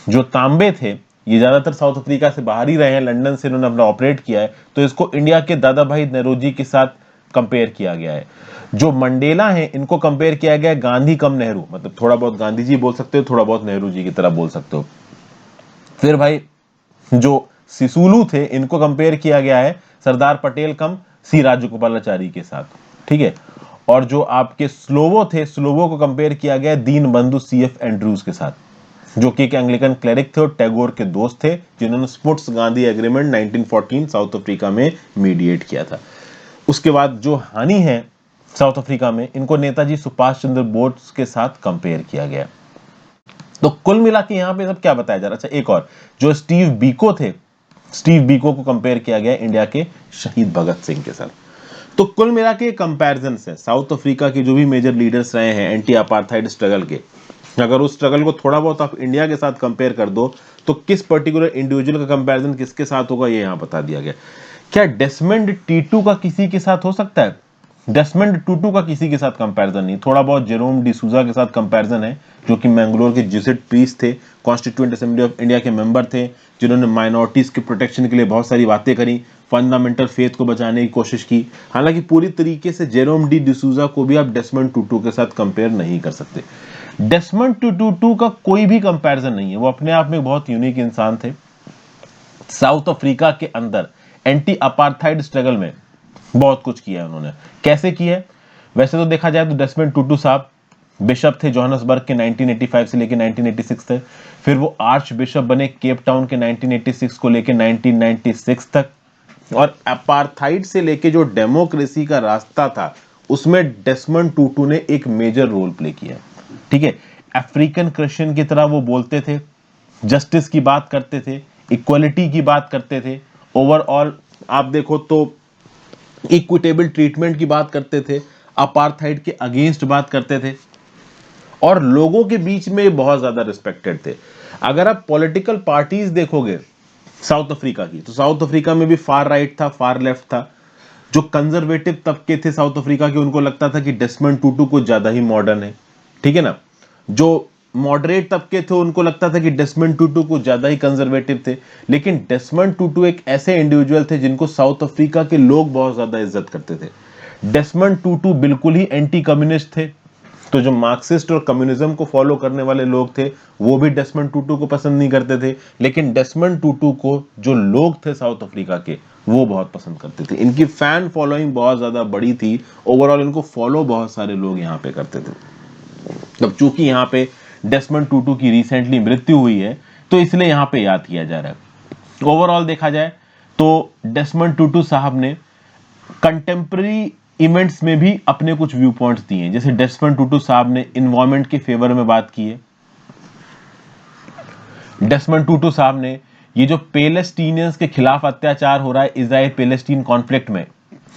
जो तांबे थे ये ज्यादातर साउथ अफ्रीका से बाहर ही रहे हैं, लंदन से इन्होंने अपना ऑपरेट किया है, तो इसको इंडिया के दादा भाई नौरोजी के साथ कंपेयर किया गया है। जो मंडेला है इनको कंपेयर किया गया है गांधी कम नेहरू, मतलब थोड़ा बहुत गांधी जी बोल सकते हो, थोड़ा बहुत नेहरू जी की तरह बोल सकते हो। फिर भाई जो सिसुलू थे इनको कंपेयर किया गया है सरदार पटेल कम सी राजगोपालाचारी के साथ, ठीक है। और जो आपके स्लोवो थे, स्लोवो को कंपेयर किया गया दीन बंधु सीएफ एंड्रूज के साथ, जो कि एक एंग्लिकन क्लेरिक थे और टैगोर के दोस्त थे, जिन्होंने स्मुट्स गांधी एग्रीमेंट 1914 साउथ अफ्रीका में मीडिएट किया था। उसके बाद जो हानि है साउथ अफ्रीका में, इनको नेताजी सुभाष चंद्र बोस के साथ कंपेयर किया गया। तो कुल मिला के यहां पे सब क्या बताया जा रहा है। अच्छा, एक और जो स्टीव बीको थे, स्टीव बीको को कंपेयर किया गया इंडिया के शहीद भगत सिंह के साथ। तो कुल मिला के कंपैरिजन है साउथ अफ्रीका के जो भी मेजर लीडर्स रहे हैं एंटी अपार्थाइड स्ट्रगल के, अगर उस स्ट्रगल को थोड़ा बहुत आप इंडिया के साथ कंपेयर कर दो तो किस पर्टिकुलर इंडिविजुअल का कंपैरिजन किसके साथ होगा ये यहां बता दिया गया। क्या डेस्मंड टीटू का किसी के साथ हो सकता है? डेसमंड टूटू का किसी के साथ कंपैरिजन नहीं, थोड़ा बहुत जेरोम डिसूजा के साथ कंपैरिजन है, जो कि मैंगलोर के जेसुइट प्रीस्ट थे, कॉन्स्टिट्यूएंट असेंबली ऑफ इंडिया के मेंबर थे, जिन्होंने माइनॉरिटीज के प्रोटेक्शन के लिए बहुत सारी बातें करी, फंडामेंटल फेथ को बचाने की कोशिश की। हालांकि पूरी तरीके से जेरोम डी डिसूजा को भी आप डेसमंड टूटू के साथ कंपेयर नहीं कर सकते। डेसमंड टूटू का कोई भी कंपैरिजन नहीं है, वो अपने आप में बहुत यूनिक इंसान थे। साउथ अफ्रीका के अंदर एंटी अपार्थाइड स्ट्रगल में बहुत कुछ किया है उन्होंने। कैसे किया है? वैसे तो देखा जाए तो डेसमंड टूटू साहब बिशप थे जोहान्सबर्ग के 1985 से लेकर 1986 तक, फिर वो आर्च बिशप बने केप टाउन के 1986 को लेकर 1996 तक, और अपार्थाइड से लेके जो डेमोक्रेसी का रास्ता था उसमें डेसमंड टूटू ने एक मेजर रोल प्ले किया। ठीक है, अफ्रीकन क्रिश्चियन की तरह वो बोलते थे, जस्टिस की बात करते थे, इक्वलिटी की बात करते थे, ओवरऑल आप देखो तो इक्विटेबल ट्रीटमेंट की बात करते थे, अपार्थाइड के अगेंस्ट बात करते थे, और लोगों के बीच में बहुत ज्यादा रिस्पेक्टेड थे। अगर आप पॉलिटिकल पार्टीज देखोगे साउथ अफ्रीका की, तो साउथ अफ्रीका में भी फार राइट था, फार लेफ्ट था। जो कंजर्वेटिव तबके थे साउथ अफ्रीका के, उनको लगता था कि डेसमंड टूटू कुछ ज्यादा ही मॉडर्न है, ठीक है ना। जो मॉडरेट तबके थे उनको लगता था कि डेसमंड टूटू कुछ ज्यादा ही कंजर्वेटिव थे। लेकिन डेसमंड टूटू एक ऐसे इंडिविजुअल थे जिनको साउथ अफ्रीका के लोग बहुत ज्यादा इज्जत करते थे। डेसमंड टूटू बिल्कुल ही एंटी कम्युनिस्ट थे, तो जो मार्क्सिस्ट और कम्युनिज्म को फॉलो करने वाले लोग थे वो भी डेसमंड टूटू को पसंद नहीं करते थे। लेकिन डेसमंड टूटू को जो लोग थे साउथ अफ्रीका के वो बहुत पसंद करते थे, इनकी फैन फॉलोइंग बहुत ज्यादा बड़ी थी, ओवरऑल इनको फॉलो बहुत सारे लोग यहाँ पे करते थे। अब चूंकि यहाँ पे डेसमंड टूटू की रिसेंटली मृत्यु हुई है तो इसलिए यहाँ पे याद किया जा रहा है। ओवरऑल देखा जाए तो डेसमंड टूटू साहब ने कंटेम्प्रेरी इवेंट्स में भी अपने कुछ व्यू पॉइंट्स दिए हैं। जैसे डेसमंड टूटू साहब ने इन्वायरमेंट के फेवर में बात की है। डेसमंड टूटू साहब ने ये जो पैलेस्टीनियंस के खिलाफ अत्याचार हो रहा है इजराइल पैलेस्टीन कॉन्फ्लिक्ट में,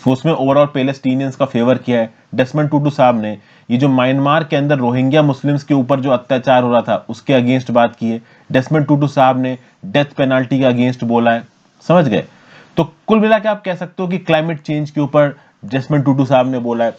उसमें ओवरऑल पैलेस्टीनियंस का फेवर किया है। डेसमंड टूटू साहब ने ये जो म्यांमार के अंदर रोहिंग्या मुस्लिम्स के ऊपर जो अत्याचार हो रहा था उसके अगेंस्ट बात की है। डेसमंड टूटू साहब ने डेथ पेनल्टी के अगेंस्ट बोला है। समझ गए? तो कुल मिला के आप कह सकते हो कि क्लाइमेट चेंज के ऊपर डेसमंड टूटू साहब ने बोला है।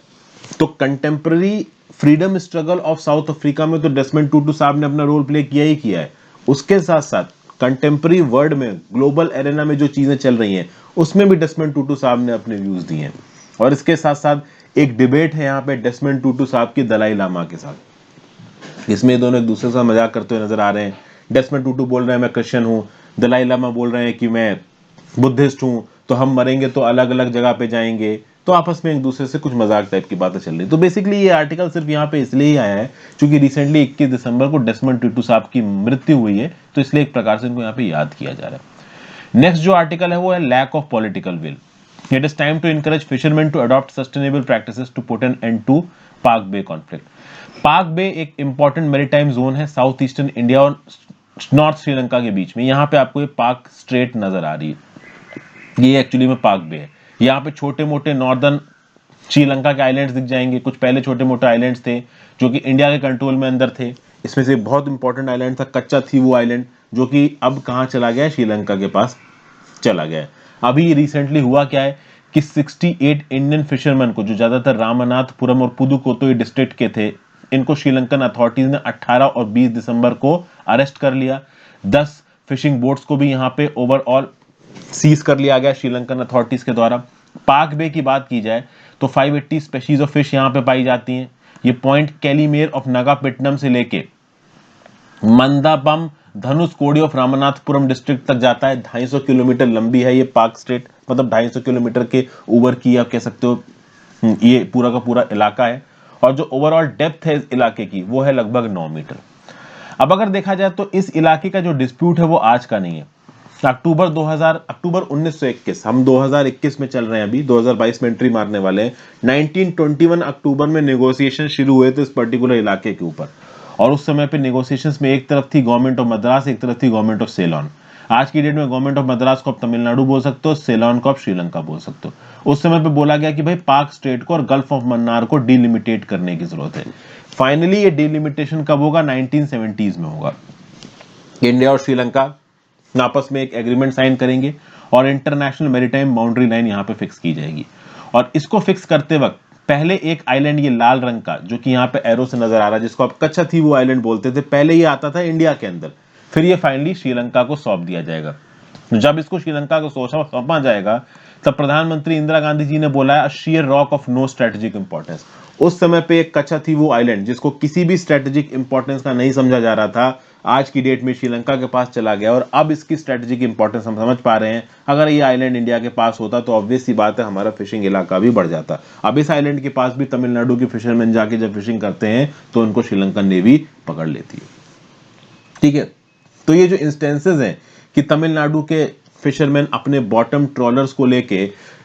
तो contemporary freedom struggle of south Africa में तो डेसमंड टूटू साहब ने अपना रोल प्ले किया ही किया है। उसके साथ साथ कंटेम्प्रेरी वर्ल्ड में, ग्लोबल एरेना में जो चीजें चल रही हैं उसमें भी डेसमंड टूटू साहब ने अपने व्यूज दिए हैं। और इसके साथ साथ एक डिबेट है यहाँ पे डेसमंड टूटू साहब की दलाई लामा के साथ। इसमें दोनों एक दूसरे से मजाक करते हुए नजर आ रहे हैं। डेसमंड टूटू बोल रहे हैं मैं क्रिश्चियन हूँ, दलाई लामा बोल रहे हैं कि मैं बुद्धिस्ट हूँ, तो हम मरेंगे तो अलग अलग जगह पे जाएंगे। तो आपस में एक दूसरे से कुछ मजाक टाइप की बातें चल रही। तो बेसिकली ये आर्टिकल सिर्फ यहाँ पे इसलिए ही आया है क्योंकि रिसेंटली 21 दिसंबर को डेसमंड टूटू साहब की मृत्यु हुई है, तो इसलिए एक प्रकार से इनको यहाँ पे याद किया जा रहा है। नेक्स्ट जो आर्टिकल है वो है lack of political will. It is time to encourage fisherman to adopt sustainable practices to put an end to Palk Bay conflict. Palk Bay एक इंपॉर्टेंट मैरीटाइम जोन है साउथ ईस्टर्न इंडिया और north Sri Lanka के बीच में। यहाँ पे आपको ये पाक स्ट्रेट नजर आ रही है, ये एक्चुअली में पाक बे है। यहाँ पे छोटे मोटे नॉर्दर्न श्रीलंका के आइलैंड्स दिख जाएंगे। कुछ पहले छोटे मोटे आइलैंड्स थे जो कि इंडिया के कंट्रोल में अंदर थे। इसमें से बहुत इंपॉर्टेंट आइलैंड था कच्चा थी वो आइलैंड, जो कि अब कहाँ चला गया है, श्रीलंका के पास चला गया है। अभी रिसेंटली हुआ क्या है कि 68 इंडियन फिशरमैन को, जो ज्यादातर रामनाथपुरम और पुदुकोट्टई डिस्ट्रिक्ट के थे, इनको श्रीलंकन अथॉरिटीज ने 18 और 20 दिसंबर को अरेस्ट कर लिया। 10 फिशिंग बोट्स को भी यहाँ पे ओवरऑल सीज कर लिया गया श्रीलंकन अथॉरिटीज के द्वारा। पाक बे की बात की जाए तो 580 स्पेशीज ऑफ फिश यहाँ पे पाई जाती हैं। ये पॉइंट कैलीमेर ऑफ नागापट्टिनम से लेके मंदापम धनुष कोडी ऑफ रामनाथपुरम डिस्ट्रिक्ट तक जाता है। 250 किलोमीटर लंबी है ये पाक स्टेट, मतलब 250 किलोमीटर के ऊपर की आप कह सकते हो ये पूरा का पूरा इलाका है। और जो ओवरऑल डेप्थ है इस इलाके की वो है लगभग 9 मीटर। अब अगर देखा जाए तो इस इलाके का जो डिस्प्यूट है वो आज का नहीं है। अक्टूबर 1921, हम 2021 में चल रहे हैं, अभी 2022 में एंट्री मारने वाले हैं। 1921 अक्टूबर में नेगोशिएशन शुरू हुए थे इस पर्टिकुलर इलाके के ऊपर, और उस समय पे नेगोशिएशंस में एक तरफ थी गवर्नमेंट ऑफ मद्रास, एक तरफ थी गवर्नमेंट ऑफ सेलोन। आज की डेट में गवर्नमेंट ऑफ मद्रास को आप तमिलनाडु बोल सकते हो, सेलोन को आप श्रीलंका बोल सकते हो। उस समय पे बोला गया कि भाई पाक स्टेट को और गल्फ ऑफ मन्नार को डिलिमिटेट करने की जरूरत है। फाइनली ये डिलिमिटेशन कब होगा? 1970s में होगा। इंडिया और श्रीलंका आपस में एक एग्रीमेंट साइन करेंगे और इंटरनेशनल मैरीटाइम बाउंड्री लाइन यहां पे फिक्स की जाएगी। और इसको फिक्स करते वक्त पहले एक आइलैंड ये लाल रंग का जो कि यहाँ पे एरो से नजर आ रहा है, जिसको आप कच्छाथीवु आइलैंड बोलते थे, पहले ये आता था इंडिया के अंदर, फिर ये फाइनली श्रीलंका को सौंप दिया जाएगा। जब इसको श्रीलंका को सौंपा जाएगा तब प्रधानमंत्री इंदिरा गांधी जी ने बोला है sheer rock of no strategic importance. उस समय पे एक कच्छाथीवु आइलैंड जिसको किसी भी स्ट्रेटेजिक इंपॉर्टेंस का नहीं समझा जा रहा था, आज की डेट में श्रीलंका के पास चला गया और अब इसकी स्ट्रेटेजिक इंपॉर्टेंस हम समझ पा रहे हैं। अगर ये आइलैंड इंडिया के पास होता तो ऑब्वियस सी बात है हमारा फिशिंग इलाका भी बढ़ जाता। अब इस आइलैंड के पास भी तमिलनाडु के फिशरमैन जाके जब फिशिंग करते हैं तो उनको श्रीलंकन नेवी पकड़ लेती है। ठीक है, तो ये जो इंस्टेंसेस हैं कि तमिलनाडु के फिशरमैन अपने बॉटम ट्रॉलर्स को लेके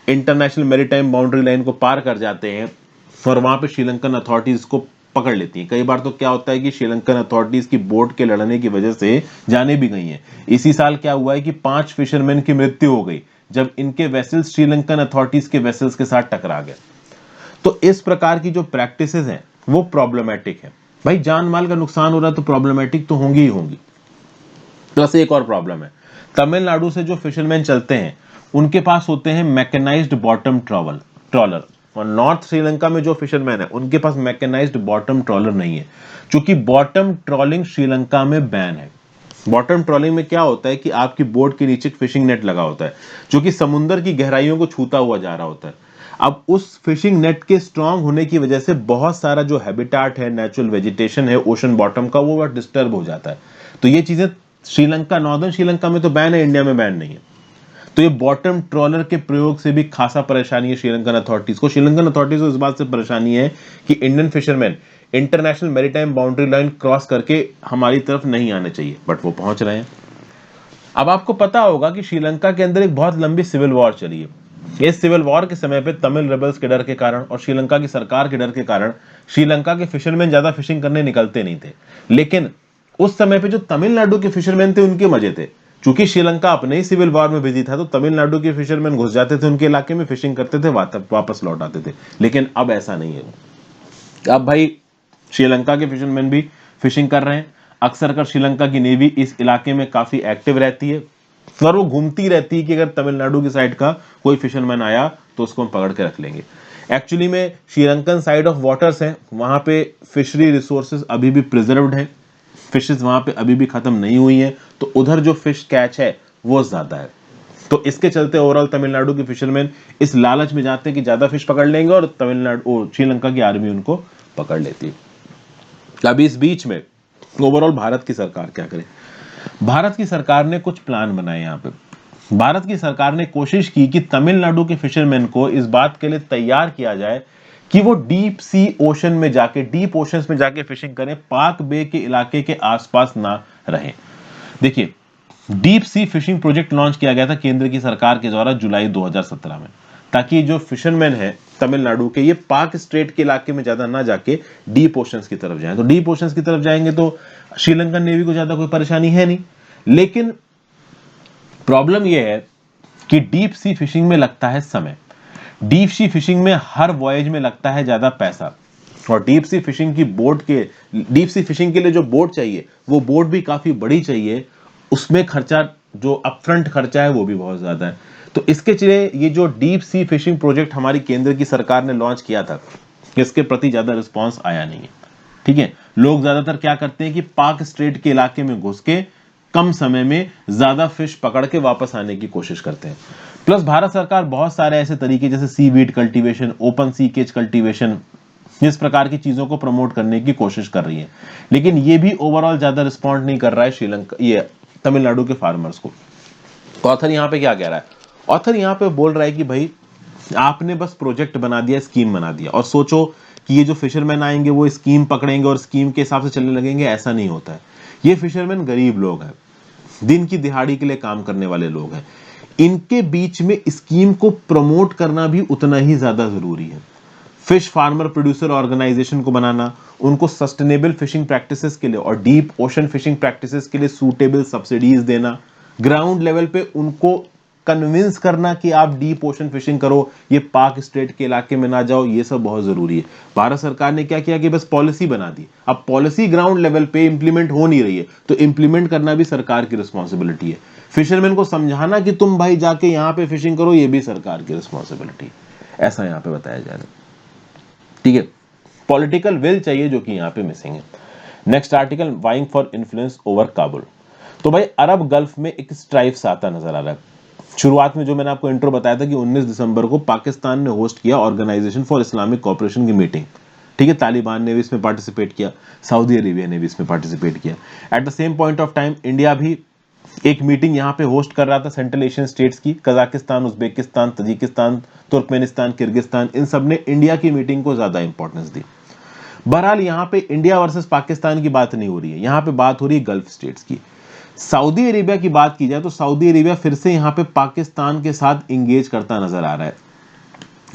इंटरनेशनल मैरीटाइम बाउंड्री लाइन को पार कर जाते हैं और वहां पे श्रीलंकन अथॉरिटीज को पकड़ लेती हैं। कई बार तो क्या होता है कि श्रीलंकन अथॉरिटीज की बोट के लड़ने की वजह से जाने भी गई हैं। इसी साल क्या हुआ है कि 5 फिशरमैन की मृत्यु हो गई जब इनके वेसल्स श्रीलंकन अथॉरिटीज के वेसल्स के साथ टकरा गए। तो इस प्रकार की जो प्रैक्टिसेस हैं वो प्रॉब्लमेटिक है। भाई जान माल का नुकसान हो रहा है तो प्रॉब्लमेटिक तो होंगी ही होंगी। प्लस एक और प्रॉब्लम है, तमिलनाडु से जो फिशरमैन चलते हैं उनके पास होते हैं मैकेनाइज्ड बॉटम ट्रॉलर, और नॉर्थ श्रीलंका में जो फिशरमैन है उनके पास मैकेनाइज्ड बॉटम ट्रॉलर नहीं है, क्योंकि बॉटम ट्रॉलिंग श्रीलंका में बैन है। बॉटम ट्रॉलिंग में क्या होता है कि आपकी बोट के नीचे फिशिंग नेट लगा होता है जो कि समुद्र की गहराइयों को छूता हुआ जा रहा होता है। अब उस फिशिंग नेट के स्ट्रांग होने की वजह से बहुत सारा जो हैबिटाट है, नेचुरल वेजिटेशन है ओशन बॉटम का, वो डिस्टर्ब हो जाता है। तो ये चीजें श्रीलंका, नॉर्दर्न श्रीलंका में तो बैन है, इंडिया में बैन नहीं है। तो ये बॉटम ट्रॉलर के प्रयोग से भी खासा परेशानी है श्रीलंकन अथॉरिटीज को। श्रीलंकन अथॉरिटीज को इस बात से परेशानी है कि Indian fisherman international maritime boundary line cross करके हमारी तरफ नहीं आने चाहिए, बट वो पहुंच रहे हैं। अब आपको पता होगा कि श्रीलंका के अंदर एक बहुत लंबी सिविल वॉर चली है। इस सिविल वॉर के समय पे तमिल रेबल्स के डर के कारण और श्रीलंका की सरकार के डर के कारण श्रीलंका के फिशरमैन ज्यादा फिशिंग करने निकलते नहीं थे। लेकिन उस समय पे जो तमिलनाडु के फिशरमैन थे उनके मजे थे, क्योंकि श्रीलंका अपने ही सिविल वॉर में बिजी था, तो तमिलनाडु के फिशरमैन घुस जाते थे उनके इलाके में, फिशिंग करते थे, वापस लौट आते थे। लेकिन अब ऐसा नहीं है। अब भाई श्रीलंका के फिशरमैन भी फिशिंग कर रहे हैं। अक्सर कर श्रीलंका की नेवी इस इलाके में काफी एक्टिव रहती है और वो घूमती रहती है कि अगर तमिलनाडु की साइड का कोई फिशरमैन आया तो उसको हम पकड़ के रख लेंगे। एक्चुअली में श्रीलंकन साइड ऑफ वाटर्स हैं, वहां पे फिशरी रिसोर्सेज अभी भी प्रिजर्व्ड हैं, फिशेस वहां पे अभी भी खत्म नहीं हुई हैं, तो उधर जो फिश कैच है वो ज्यादा है। तो इसके चलते ओवरऑल तमिलनाडु के फिशरमैन इस लालच में जाते हैं कि ज्यादा फिश पकड़ लेंगे और श्रीलंका की आर्मी उनको पकड़ लेती है। अभी इस बीच में ओवरऑल भारत की सरकार क्या करे? भारत की सरकार ने कुछ प्लान बनाए। यहाँ पे भारत की सरकार ने कोशिश की कि तमिलनाडु के फिशरमैन को इस बात के लिए तैयार किया जाए कि वो डीप सी ओशन में जाके, डीप ओशंस में जाके फिशिंग करें, पाक बे के इलाके के आसपास ना रहें। देखिए, deep sea fishing project launch किया गया था केंद्र की सरकार के द्वारा जुलाई 2017 में, ताकि जो फिशरमैन है तमिलनाडु के, ये पाक स्ट्रेट के इलाके में ज्यादा ना जाके डीप ओशंस की तरफ जाएं। तो डीप ओशंस की तरफ जाएंगे तो श्रीलंकन नेवी को ज्यादा कोई परेशानी है नहीं। लेकिन प्रॉब्लम यह है कि डीप सी फिशिंग में लगता है समय, डीप सी फिशिंग में हर वॉयज में लगता है ज्यादा पैसा, और डीप सी फिशिंग के लिए जो बोट चाहिए वो बोट भी काफी बड़ी चाहिए, उसमें खर्चा, जो अपफ्रंट खर्चा है वो भी बहुत ज्यादा है। तो इसके लिए ये जो डीप सी फिशिंग प्रोजेक्ट हमारी केंद्र की सरकार ने लॉन्च किया था, इसके प्रति ज्यादा रिस्पॉन्स आया नहीं है। ठीक है, लोग ज्यादातर क्या करते हैं कि पाक स्ट्रेट के इलाके में घुस के कम समय में ज्यादा फिश पकड़ के वापस आने की कोशिश करते हैं। प्लस भारत सरकार बहुत सारे ऐसे तरीके जैसे seaweed cultivation, open sea cage cultivation, इस प्रकार की चीजों को प्रमोट करने की कोशिश कर रही है, लेकिन ये भी ओवरऑल ज्यादा रिस्पॉन्ड नहीं कर रहा है श्रीलंका, ये तमिलनाडु के फार्मर्स को। ऑथर यहाँ पे क्या कह रहा है? ऑथर यहाँ पे बोल रहा है कि भाई आपने बस प्रोजेक्ट बना दिया, स्कीम बना दिया और सोचो कि ये जो फिशरमैन आएंगे वो स्कीम पकड़ेंगे और स्कीम के हिसाब से चलने लगेंगे, ऐसा नहीं होता है। ये फिशरमैन गरीब लोग हैं, दिन की दिहाड़ी के लिए काम करने वाले लोग हैं, इनके बीच में स्कीम को प्रमोट करना भी उतना ही ज्यादा जरूरी है। फिश फार्मर प्रोड्यूसर ऑर्गेनाइजेशन को बनाना, उनको सस्टेनेबल फिशिंग प्रैक्टिसेस के लिए और डीप ओशन फिशिंग प्रैक्टिसेस के लिए सूटेबल सब्सिडीज देना, ग्राउंड लेवल पे उनको कन्विंस करना कि आप डीप ओशन फिशिंग करो, ये पाक स्ट्रेट के इलाके में ना जाओ, ये सब बहुत जरूरी है। भारत सरकार ने क्या किया कि बस पॉलिसी बना दी। अब पॉलिसी ग्राउंड लेवल पे इंप्लीमेंट हो नहीं रही है, तो इंप्लीमेंट करना भी सरकार की रिस्पॉन्सिबिलिटी है। फिशरमैन को समझाना कि तुम भाई जाके यहाँ पे फिशिंग करो, ये भी सरकार की रिस्पॉन्सिबिलिटी है। ऐसा यहाँ पे बताया जा रहा है। ठीक है, पॉलिटिकल विल चाहिए जो कि यहाँ पे मिसिंग है। Next article, vying for influence over Kabul. तो भाई अरब गल्फ में एक स्ट्राइफ आता नजर आ रहा है। शुरुआत में जो मैंने आपको इंट्रो बताया था कि 19 दिसंबर को पाकिस्तान ने होस्ट किया ऑर्गेनाइजेशन फॉर इस्लामिक कोऑपरेशन की मीटिंग। ठीक है, तालिबान ने भी इसमें पार्टिसिपेट किया, सऊदी अरेबिया ने भी इसमें पार्टिसिपेट किया। At the same point of time India भी एक मीटिंग यहाँ पे होस्ट कर रहा था सेंट्रल एशियन स्टेट्स की। Kazakhstan, Uzbekistan, Tajikistan, Turkmenistan, Kyrgyzstan, इन सब ने इंडिया की मीटिंग को ज्यादा इंपॉर्टेंस दी। बहरहाल यहाँ पे इंडिया वर्सेस पाकिस्तान की बात नहीं हो रही है, यहाँ पे बात हो रही है गल्फ स्टेट्स की। सऊदी अरेबिया की बात की जाए तो सऊदी अरेबिया फिर से यहाँ पे पाकिस्तान के साथ इंगेज करता नजर आ रहा है।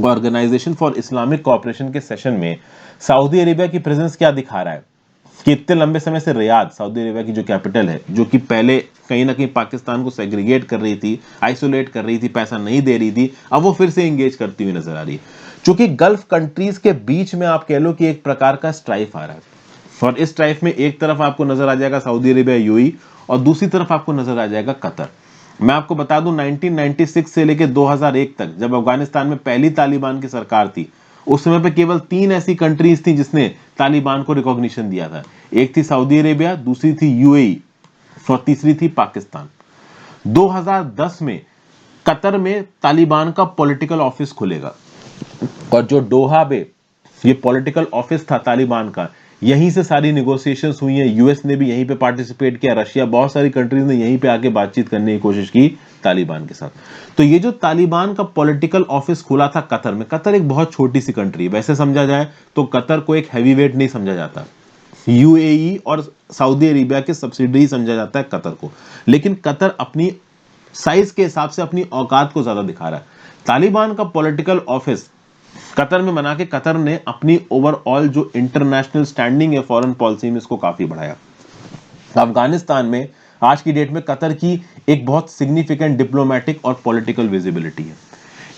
ऑर्गेनाइजेशन फॉर इस्लामिक कोऑपरेशन के सेशन में सऊदी अरेबिया की प्रेजेंस क्या दिखा रहा है कि इतने लंबे समय से रियाद, सऊदी अरेबिया की जो कैपिटल है, जो कि पहले कहीं ना कहीं पाकिस्तान को सेग्रीगेट कर रही थी, आइसोलेट कर रही थी, पैसा नहीं दे रही थी, अब वो फिर से इंगेज करती हुई नजर आ रही है। चूंकि गल्फ कंट्रीज के बीच में आप कह लो कि एक प्रकार का स्ट्राइफ आ रहा है, और इस स्ट्राइफ में एक तरफ आपको नजर आ जाएगा सऊदी अरेबिया, यूएई, और दूसरी तरफ आपको नजर आ जाएगा कतर। मैं आपको बता दूं 1996 से लेकर 2001 तक, जब अफगानिस्तान में पहली तालिबान की सरकार थी, उस समय पे केवल 3 ऐसी कंट्रीज थी जिसने तालिबान को रिकॉग्निशन दिया था। एक थी सऊदी अरेबिया, दूसरी थी यूएई, और तीसरी थी पाकिस्तान। 2010 में कतर में तालिबान का पॉलिटिकल ऑफिस खुलेगा, और जो डोहा में ये पॉलिटिकल ऑफिस था तालिबान का, यहीं से सारी निगोशिएशंस हुई हैं। यूएस ने भी यहीं पे पार्टिसिपेट किया, रशिया, बहुत सारी कंट्रीज ने यहीं पे आके बातचीत करने की कोशिश की तालिबान के साथ। तो ये जो तालिबान का पॉलिटिकल ऑफिस खुला था कतर में, कतर एक बहुत छोटी सी कंट्री है, वैसे समझा जाए तो कतर को एक हैवीवेट नहीं समझा जाता, यूएई और सऊदी अरेबिया के सब्सिडरी समझा जाता है कतर को, लेकिन कतर अपनी साइज के हिसाब से अपनी औकात को ज्यादा दिखा रहा है। तालिबान का पॉलिटिकल ऑफिस कतर में बना के कतर ने अपनी ओवरऑल जो इंटरनेशनल स्टैंडिंग है फॉरेन पॉलिसी में, इसको काफी बढ़ाया। अफगानिस्तान में आज की डेट में कतर की एक बहुत सिग्निफिकेंट डिप्लोमेटिक और पॉलिटिकल विजिबिलिटी है।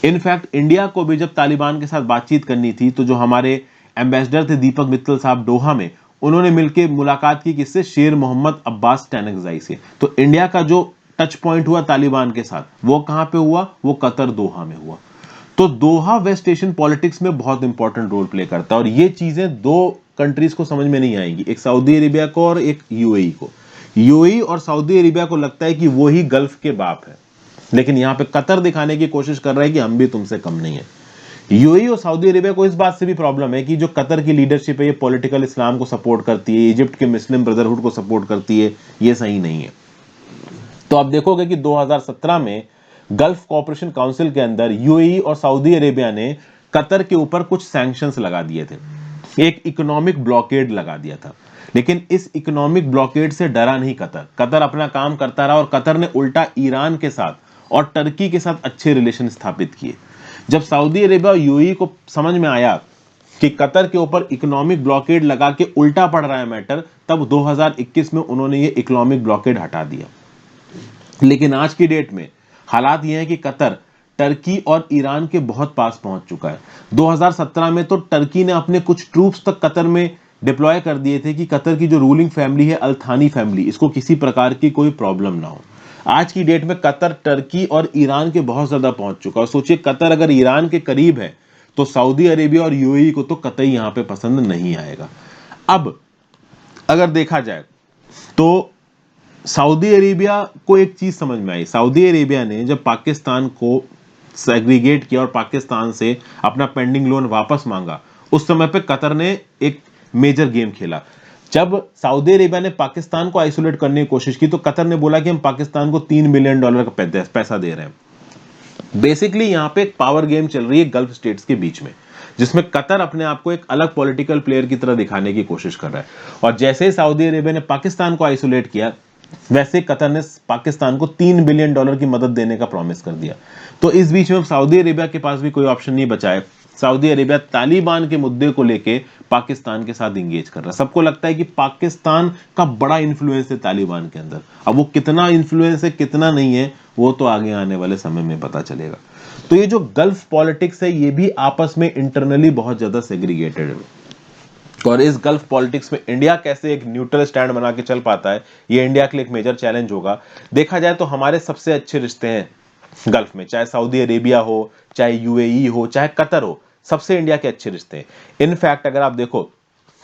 इनफैक्ट इंडिया को भी जब तालिबान के साथ बातचीत करनी थी तो जो हमारे एम्बेसडर थे दीपक मित्तल साहब डोहा में, उन्होंने मिलकर मुलाकात की किससे, शेर मोहम्मद अब्बास टैनकजाई से। तो इंडिया का जो टच पॉइंट हुआ तालिबान के साथ, वो कहां पे हुआ, वो कतर दोहा में हुआ। तो दोहा वेस्ट एशियन पॉलिटिक्स में बहुत इंपॉर्टेंट रोल प्ले करता है, और ये चीजें दो कंट्रीज को समझ में नहीं आएंगी, एक सऊदी अरेबिया को और एक यूएई को। यूएई और सऊदी अरेबिया को लगता है कि वो ही गल्फ के बाप है, लेकिन यहां पे कतर दिखाने की कोशिश कर रहा है कि हम भी तुमसे कम नहीं है। यूएई और सऊदी अरेबिया को इस बात से भी प्रॉब्लम है कि जो कतर की लीडरशिप है ये पॉलिटिकल इस्लाम को सपोर्ट करती है, इजिप्ट के मुस्लिम ब्रदरहुड को सपोर्ट करती है, ये सही नहीं है। तो आप देखोगे कि 2017 में गल्फ कोऑपरेशन काउंसिल के अंदर यूएई और सऊदी अरेबिया ने कतर के ऊपर कुछ सैंक्शंस लगा दिए थे, एक इकोनॉमिक ब्लॉकेड लगा दिया था। लेकिन इस इकोनॉमिक ब्लॉकेड से डरा नहीं कतर, कतर अपना काम करता रहा, और कतर ने उल्टा ईरान के साथ और टर्की के साथ अच्छे रिलेशन स्थापित किए। जब सऊदी अरेबिया और यूएई को समझ में आया कि कतर के ऊपर इकोनॉमिक ब्लॉकेड लगा के उल्टा पड़ रहा है मैटर, तब 2021 में उन्होंने ये इकोनॉमिक ब्लॉकेड हटा दिया। लेकिन आज की डेट में हालात ये है कि कतर टर्की और ईरान के बहुत पास पहुंच चुका है। 2017 में तो टर्की ने अपने कुछ ट्रूप्स तक कतर में डिप्लॉय कर दिए थे कि कतर की जो रूलिंग फैमिली है अल थानी फैमिली, इसको किसी प्रकार की कोई प्रॉब्लम ना हो। आज की डेट में कतर टर्की और ईरान के बहुत ज्यादा पहुंच चुका है। सोचिए कतर अगर ईरान के करीब है तो सऊदी अरेबिया और यूएई को तो कतई यहां पे पसंद नहीं आएगा। अब अगर देखा जाए तो सऊदी अरेबिया को एक चीज समझ में आई, सऊदी अरेबिया ने जब पाकिस्तान को सेग्रीगेट किया और पाकिस्तान से अपना पेंडिंग लोन वापस मांगा, उस समय पे कतर ने एक मेजर गेम खेला। जब सऊदी अरेबिया ने पाकिस्तान को आइसोलेट करने की कोशिश की तो कतर ने बोला कि हम पाकिस्तान को $3 बिलियन का पैसा दे रहे हैं। बेसिकली यहां पे एक पावर गेम चल रही है गल्फ स्टेट्स के बीच में, जिसमें कतर अपने आप को एक अलग पॉलिटिकल प्लेयर की तरह दिखाने की कोशिश कर रहा है। और जैसे ही सऊदी अरेबिया ने पाकिस्तान को आइसोलेट किया, वैसे कतर ने पाकिस्तान को $3 बिलियन की मदद देने का प्रॉमिस कर दिया। तो इस बीच में सऊदी अरेबिया के पास भी कोई ऑप्शन नहीं बचा है। सऊदी अरेबिया तालिबान के मुद्दे को लेके पाकिस्तान के साथ इंगेज कर रहा है। सबको लगता है कि पाकिस्तान का बड़ा इन्फ्लुएंस है तालिबान के अंदर। अब वो कितना इन्फ्लुएंस है कितना नहीं है वो तो आगे आने वाले समय में पता चलेगा। तो ये जो गल्फ पॉलिटिक्स है ये भी आपस में इंटरनली बहुत ज्यादा सेग्रीगेटेड है, और इस गल्फ पॉलिटिक्स में इंडिया कैसे एक न्यूट्रल स्टैंड बना के चल पाता है, ये इंडिया के लिए एक मेजर चैलेंज होगा। देखा जाए तो हमारे सबसे अच्छे रिश्ते हैं गल्फ में, चाहे सऊदी अरेबिया हो, चाहे यूएई हो, चाहे कतर हो, सबसे इंडिया के अच्छे रिश्ते हैं। इनफैक्ट अगर आप देखो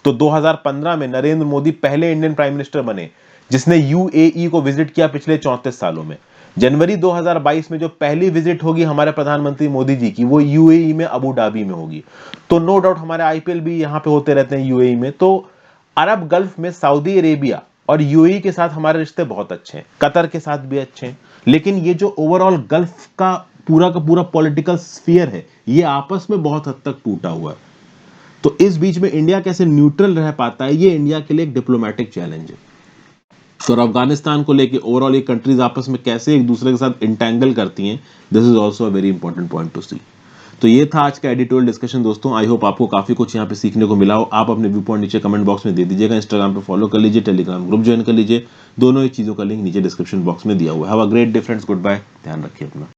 तो 2015 में नरेंद्र मोदी पहले इंडियन प्राइम मिनिस्टर बने जिसने यूएई को विजिट किया पिछले 34 सालों में। जनवरी 2022 में जो पहली विजिट होगी हमारे प्रधानमंत्री मोदी जी की, वो यूएई में अबू धाबी में होगी। तो नो डाउट हमारे आईपीएल भी यहां पे होते रहते हैं यूएई में। तो अरब गल्फ में सऊदी अरेबिया और यूएई के साथ हमारे रिश्ते बहुत अच्छे हैं, कतर के साथ भी अच्छे हैं। लेकिन ये जो ओवरऑल गल्फ का पूरा पॉलिटिकल स्फीयर है, ये आपस में बहुत हद तक टूटा हुआ है। तो इस बीच में इंडिया कैसे न्यूट्रल रह पाता है, ये इंडिया के लिए एक डिप्लोमेटिक चैलेंज है। और अफगानिस्तान को लेके ओवरऑल ये कंट्रीज आपस में कैसे एक दूसरे के साथ इंटेंगल करती हैं, this is also a very important point to see. तो ये था आज का एडिटोरियल डिस्कशन दोस्तों। आई होप आपको काफी कुछ यहाँ पे सीखने को मिला हो। आप अपने व्यू पॉइंट नीचे कमेंट बॉक्स में दे दीजिएगा। इंस्टाग्राम पे फॉलो कर लीजिए, टेलीग्राम ग्रुप ज्वाइन कर लीजिए। दोनों ही चीजों का लिंक नीचे डिस्क्रिप्शन बॉक्स में दिया हुआ है। Have a great day friends, good bye, ध्यान रखिए अपना।